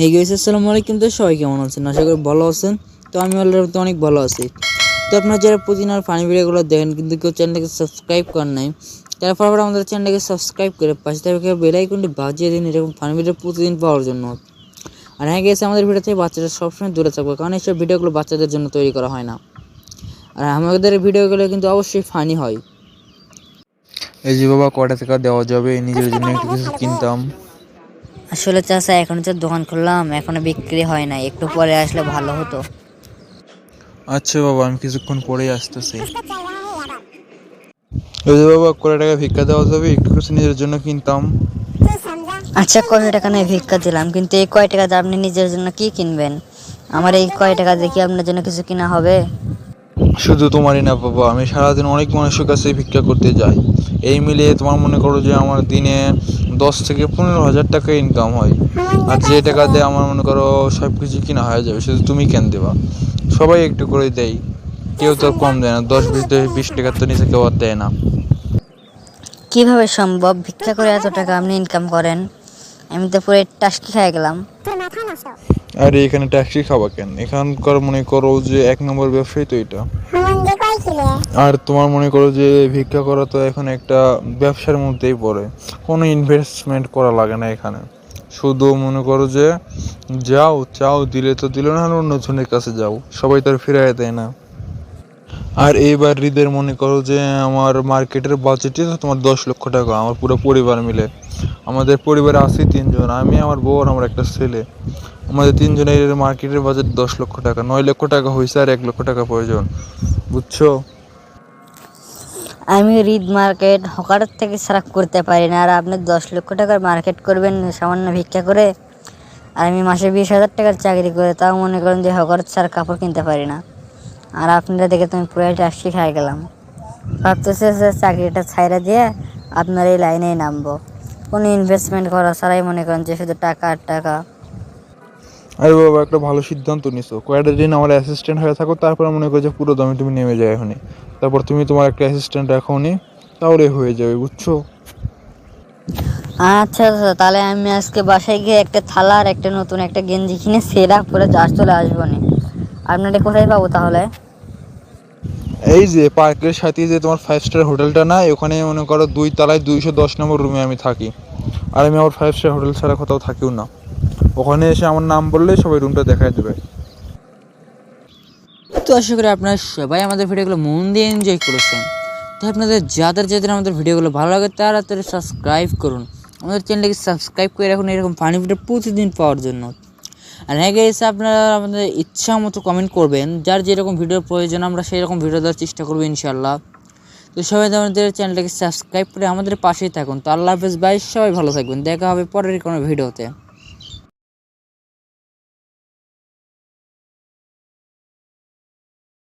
এই গাইস আসসালামু আলাইকুম। তো সবাই কেমন আছেন? আশা করি ভালো আছেন। তো আমি অলরেডি অনেক ভালো আছি। তো আপনারা যারা প্রতিদিন আর ফানি ভিডিওগুলো দেখেন কিন্তু কেউ চ্যানেলটাকে সাবস্ক্রাইব করেন নাই, তারা ফটাফট আমাদের চ্যানেলটাকে সাবস্ক্রাইব করে পাশে থাকা বেল আইকনটি বাজিয়ে দিন এরকম ফানি ভিডিও প্রতিদিন পাওয়ার জন্য। আর হ্যাঁ গেছে আমাদের ভিডিও থেকে বাচ্চারা সবসময় দূরে থাকবে, কারণ এইসব ভিডিওগুলো বাচ্চাদের জন্য তৈরি করা হয় না। আর আমাদের ভিডিওগুলো কিন্তু অবশ্যই ফানি হয়। এই যে বাবা, কয়টা টাকা দেওয়া যাবে? নিজের জন্য একটু কিছু কিনতাম। আসলে চাচা এখন তো দোকান খুললাম, এখনো বিক্রি হয় নাই, একটু পরে আসলে ভালো হতো। আচ্ছা বাবা, আমি কিছুক্ষণ পরেই আসতেছি। এই যে বাবা, কয়টা টাকা ভিক্ষা দেওয়া যাবে? একটু কিছু নিজের জন্য কিনতাম। আচ্ছা, কয় টাকা নিয়ে ভিক্ষা দিলাম, কিন্তু এই কয় টাকা দিয়ে আপনি নিজের জন্য কি কিনবেন? আমার এই কয় টাকা দিয়ে কি আপনার জন্য কিছু কিনা হবে? শুধু তোমারই না বাবা, আমি সারাদিন অনেক মানুষের কাছে ভিক্ষা করতে যাই। এই মিলিয়ে তোমার মনে করো যে আমার দিনে 10 থেকে 15 হাজার টাকা ইনকাম হয়। আর যে টাকা দিয়ে আমার মনে করো সব কিছু কিনা হয়ে যাবে, শুধু তুমি কেন দেবা? সবাই একটু করে দেয়, কেউ তো কম দেয় না। 10 20 20 টাকার তো নিচে কেউ আর দেয় না। কিভাবে সম্ভব? ভিক্ষা করে এত টাকা আপনি ইনকাম করেন? আমি তো পুরো টাস্কি খেয়ে গেলাম। আর এখানে ট্যাক্সি খাওয়া কেন? এখানকার মনে করো যে 1 নম্বর ব্যবসায়ী তো এটা। আর তোমার মনে করো যে ভিক্ষা করা তো এখন একটা ব্যবসার মধ্যেই পড়ে। কোনো ইনভেস্টমেন্ট করা লাগে না এখানে। শুধু মনে করো যে যাও, চাও দিলে তো দিল, না হলে অন্যজনের কাছে যাও, সবাই তার ফিরাই দেয় না। আর এইবার ঈদের মনে করো যে আমার মার্কেটের বাজেটই তো তোমার 10 লক্ষ টাকা, আমার পুরো পরিবার মিলে। আমাদের পরিবারে আছি 3 জন, আমি, আমার বউ আর আমার একটা ছেলে। আমাদের 3 জনের মার্কেটের বাজেট 10 লক্ষ টাকা। 9 লক্ষ টাকা হয়েছে, আর 1 লক্ষ টাকা প্রয়োজন, বুঝছো? আমি রিড মার্কেট হকারের থেকে ছাড়া করতে পারি না, আর আপনি 10 লক্ষ টাকার মার্কেট করবেন সামান্য ভিক্ষা করে? আর আমি মাসে 20,000 টাকার চাকরি করে, তাও মনে করেন যে হকার ছাড়া কাপড় কিনতে পারি না। আর আপনারা দেখে তুমি পুরাই টাস্কি খাই গেলাম। ভাবতেছে যে চাকরিটা ছাইরা দিয়ে আপনার এই লাইনেই নামবো, কোনো ইনভেস্টমেন্ট করা ছাড়াই মনে করেন যে শুধু টাকা আর টাকা। আরে বাবা, একটা ভালো সিদ্ধান্ত নিছো। কয়েকটা দিন আমার অ্যাসিস্ট্যান্ট হয়ে থাকো, তারপর মনে করো যে পুরো দমে তুমি নেমে যাও এখনই। তারপর তুমি তোমার একটা অ্যাসিস্ট্যান্ট রাখো নি, তাহলে হয়ে যাবে, বুঝছো? আচ্ছা আচ্ছা, তাহলে আমি আজকে বাসায় গিয়ে একটা থালা আর একটা নতুন একটা গেঞ্জি কিনে সেরা পরে জাস্ট চলে আসবো নি। আপনারা কোথায় পাবো তাহলে? এই যে পার্কের সাথে যে তোমার 5 স্টার হোটেলটা না, ওখানে মনে করো 2 তলায় 210 নম্বর রুমে আমি থাকি। আর আমি আমার 5 স্টার হোটেল ছাড়া কোথাও থাকিও না। ওখানে এসে আমার নাম বললে সবাই রুমটা দেখাই দেবে। তো আশা করি আপনারা সবাই আমাদের ভিডিওগুলো মন দিয়ে এনজয় করেছেন। তো আপনাদের যাদের যাদের আমাদের ভিডিওগুলো ভালো লাগে তারা তারা সাবস্ক্রাইব করুন, আমাদের চ্যানেলটাকে সাবস্ক্রাইব করে রাখুন এরকম ফানি ভিডিও প্রতিদিন পাওয়ার জন্য। আর হ্যাঁ গেছে আপনারা আমাদের ইচ্ছা মতো কমেন্ট করবেন, যার যেরকম ভিডিওর প্রয়োজন আমরা সেই রকম ভিডিও দেওয়ার চেষ্টা করবো ইনশাল্লাহ। তো সবাই আমাদের চ্যানেলটাকে সাবস্ক্রাইব করে আমাদের পাশেই থাকুন। তো আল্লাহ হাফেজ ভাই, সবাই ভালো থাকবেন, দেখা হবে পরের কোনো ভিডিওতে।